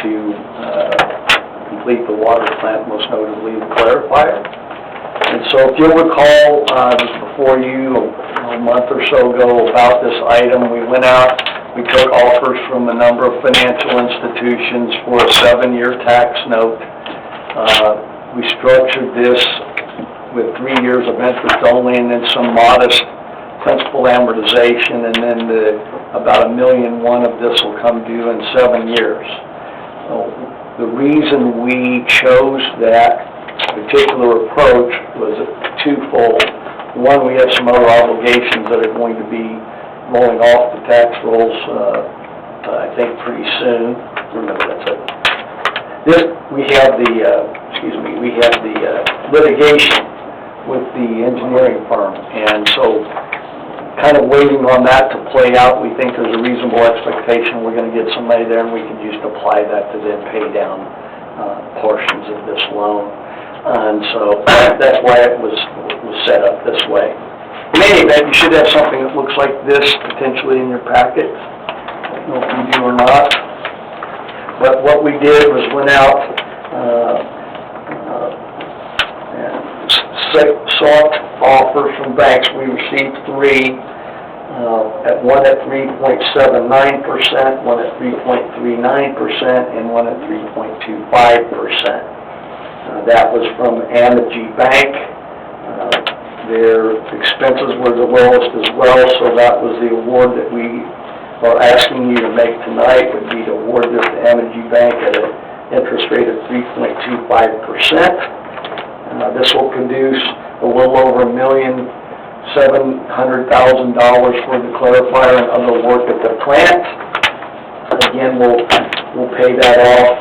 to complete the water plant, most notably the clarifier. And so if you'll recall, just before you, a month or so ago about this item, we went out, we took offers from a number of financial institutions for a 7-year tax note. We structured this with 3 years of interest only and then some modest principal amortization, and then about $1.1 million of this will come due in 7 years. The reason we chose that particular approach was twofold. One, we have some other obligations that are going to be rolling off the tax rolls, I think pretty soon. Remember, that's it. This, we have the litigation with the engineering firm, and so kind of waiting on that to play out. We think there's a reasonable expectation we're going to get some money there, and we can just apply that to then pay down portions of this loan. And so that's why it was set up this way. In any event, you should have something that looks like this potentially in your packet. I don't know if you do or not. But what we did was went out and sought offers from banks. We received 3, one at 3.79%, one at 3.39%, and one at 3.25%. That was from Amity Bank. Their expenses were the lowest as well, so that was the award that we are asking you to make tonight, would be to award this to Amity Bank at an interest rate of 3.25%. This will produce a little over $1,700,000 for the clarifier and other work at the plant. Again, we'll pay that off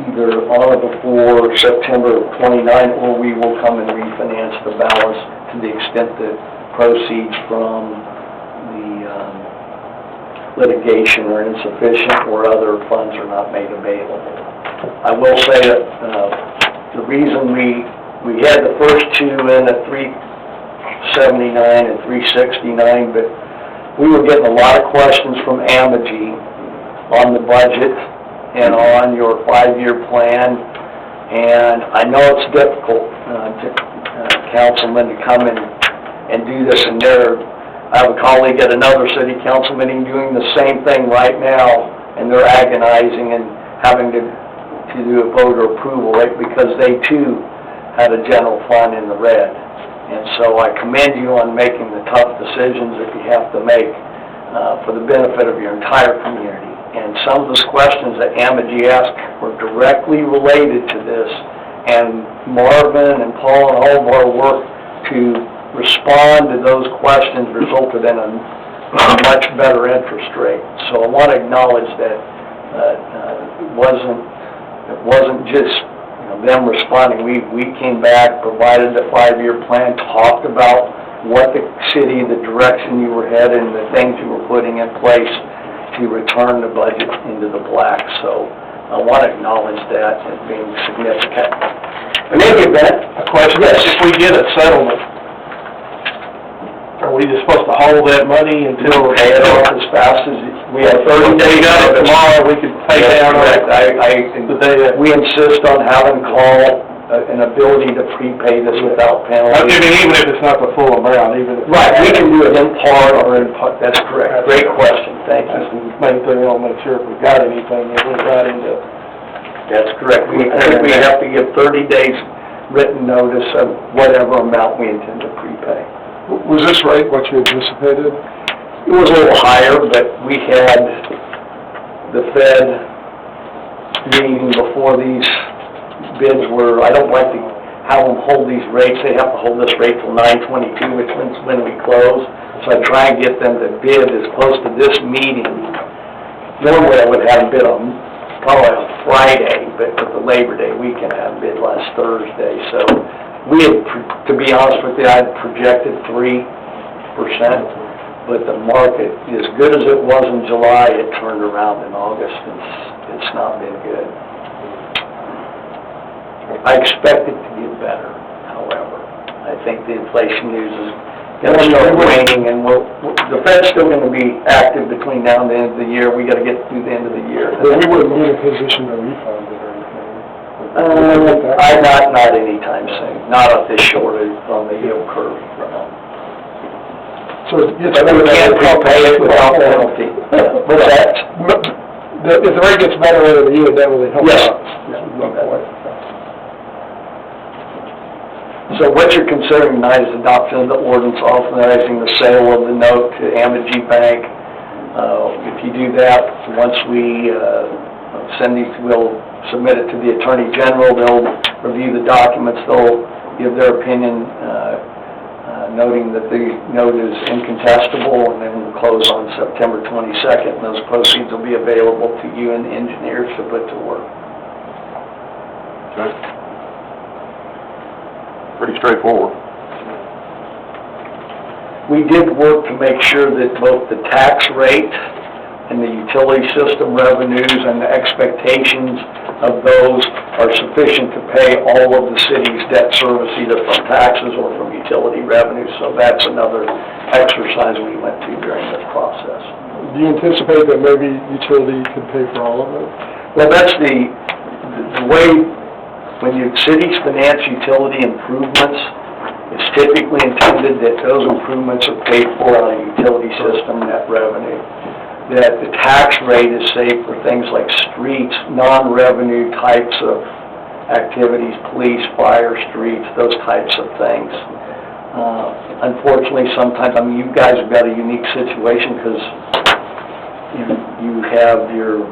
either on or before September 29, or we will come and refinance the balance to the extent that proceeds from the litigation are insufficient or other funds are not made available. I will say that the reason we had the first 2 in at 379 and 369, but we were getting a lot of questions from Amity on the budget and on your 5-year plan, and I know it's difficult councilmen to come in and do this, and I have a colleague at another city council meeting doing the same thing right now, and they're agonizing and having to do a voter approval, right, because they too had a general fund in the red. And so I commend you on making the tough decisions that you have to make for the benefit of your entire community. And some of those questions that Amity asked were directly related to this, and Marvin and Paul and all of our work to respond to those questions resulted in a much better interest rate. So I want to acknowledge that it wasn't just them responding. We came back, provided the 5-year plan, talked about what the city, the direction you were headed, and the things you were putting in place to return the budget into the black. So I want to acknowledge that as being significant. In any event, A question, yes. if we get a settlement, are we just supposed to hold that money until We'll pay it off as fast as we have 30 days. We got it tomorrow, we could pay down Correct. the day that. We insist on having call an ability to prepay this without penalty. I mean, even if it's not the full amount, even if. Right, we can do it in part or in part, that's correct. Great question, thank That's you. the main thing, I'll make sure if we got anything, that we're right into. That's correct. I think we have to give 30 days written notice of whatever amount we intend to prepay. Was this rate what you anticipated? It was a little higher, but we had the Fed meeting before these bids were, I don't like to have them hold these rates. They have to hold this rate till 9/22, which means when we close. So I try and get them to bid as close to this meeting. Normally I would have them bid on probably on Friday, but with the Labor Day weekend, I had them bid last Thursday. So we had, to be honest with you, I had projected 3%, but the market, as good as it was in July, it turned around in August. It's not been good. I expect it to get better, however. I think the inflation news gonna start waning, and the Fed's still gonna be active between now and the end of the year. We gotta get through the end of the year. But we wouldn't be in a position to refund it or anything. Not anytime soon, not at this shortage on the yield curve. So it's But we can't prepay it without penalty. What's that? If the rate gets better over the year, that will help Yes. us. So what you're considering tonight is adoption of the ordinance authorizing the sale of the note to Amegy Bank. If you do that, once we we'll submit it to the Attorney General, they'll review the documents, they'll give their opinion, noting that the note is incontestable, and then we'll close on September 22nd, and those proceeds will be available to you and the engineers to put to work. Okay. Pretty straightforward. We did work to make sure that both the tax rate and the utility system revenues and the expectations of those are sufficient to pay all of the city's debt service, either from taxes or from utility revenues. So that's another exercise we went through during this process. Do you anticipate that maybe utility could pay for all of it? Well, that's the way, when your cities finance utility improvements, it's typically intended that those improvements are paid for on a utility system net revenue. That the tax rate is saved for things like streets, non-revenue types of activities, police, fire, streets, those types of things. Unfortunately, sometimes, I mean, you guys have got a unique situation because you have your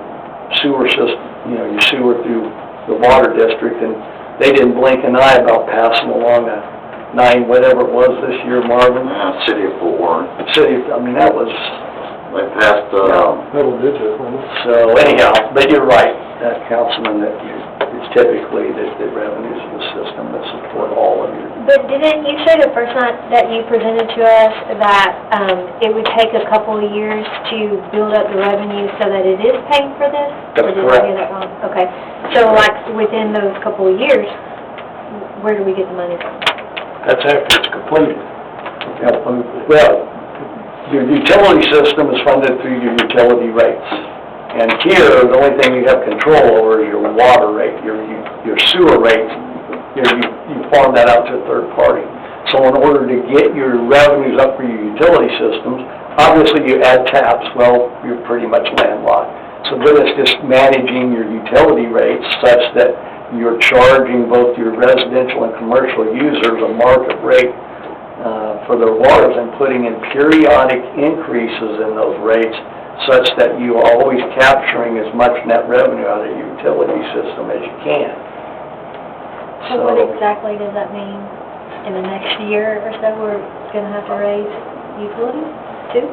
sewer system, your sewer through the water district, and they didn't blink an eye about passing along a 9, whatever it was this year, Marvin. City of Fort Warren. That was... They passed, Double digit, wasn't it? So anyhow, but you're right, Councilman, that it's typically the revenues of the system that support all of your... But didn't you say the first night that you presented to us that it would take a couple of years to build up the revenue so that it is paying for this? That's Or did correct. I hear that wrong? Okay, so like within those couple of years, where do we get the money from? That's after it's completed. Well, your utility system is funded through your utility rates. And here, the only thing you have control over is your water rate, your sewer rate. You farm that out to a third party. So in order to get your revenues up for your utility systems, obviously you add taps, well, you're pretty much landlocked. So then it's just managing your utility rates such that you're charging both your residential and commercial users a market rate for their waters, and putting in periodic increases in those rates such that you are always capturing as much net revenue out of your utility system as you can. So what exactly does that mean? In the next year or so, we're going to have to raise utilities too?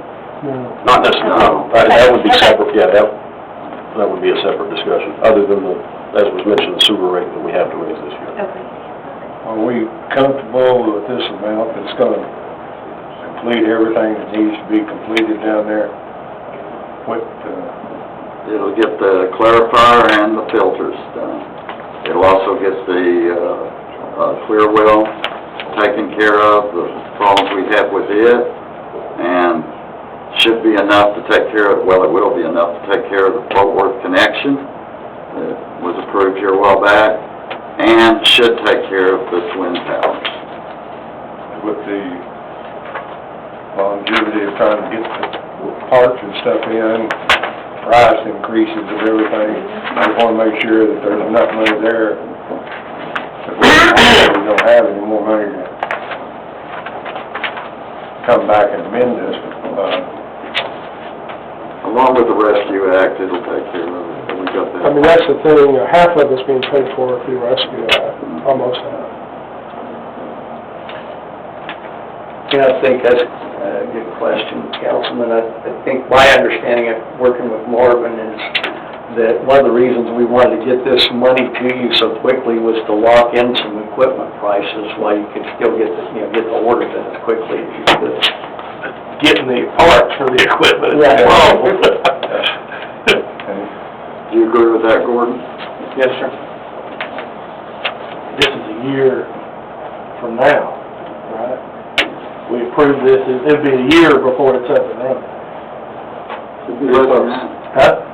No. Not necessarily, no. That would be separate, yeah, that would be a separate discussion, other than as was mentioned, the sewer rate that we have to raise this year. Okay. Are we comfortable with this amount that's gonna complete everything that needs to be completed down there? it'll get the clarifier and the filters done. It'll also get the clear well taken care of, the problems we have with it, and should be enough to take care of, well, it will be enough to take care of the Fort Worth connection that was approved here a while back, and should take care of the twin towers. With the longevity of trying to get the parts and stuff in, price increases of everything, we wanna make sure that there's enough money there that we don't have any more money to come back and amend this. Along with the Rescue Act, it'll take care of it. We got that. I mean, that's the thing, half of it's being paid for through Rescue Act, almost half. I think that's a good question, Councilman. I think my understanding of working with Marvin is that one of the reasons we wanted to get this money to you so quickly was to lock in some equipment prices while you could still get the orders in as quickly as you could. Getting the parts for the equipment is the problem. Do you agree with that, Gordon? Yes, sir. This is a year from now, right? we approve this, it'd be a year before it's up and running. Should be looking at. Huh?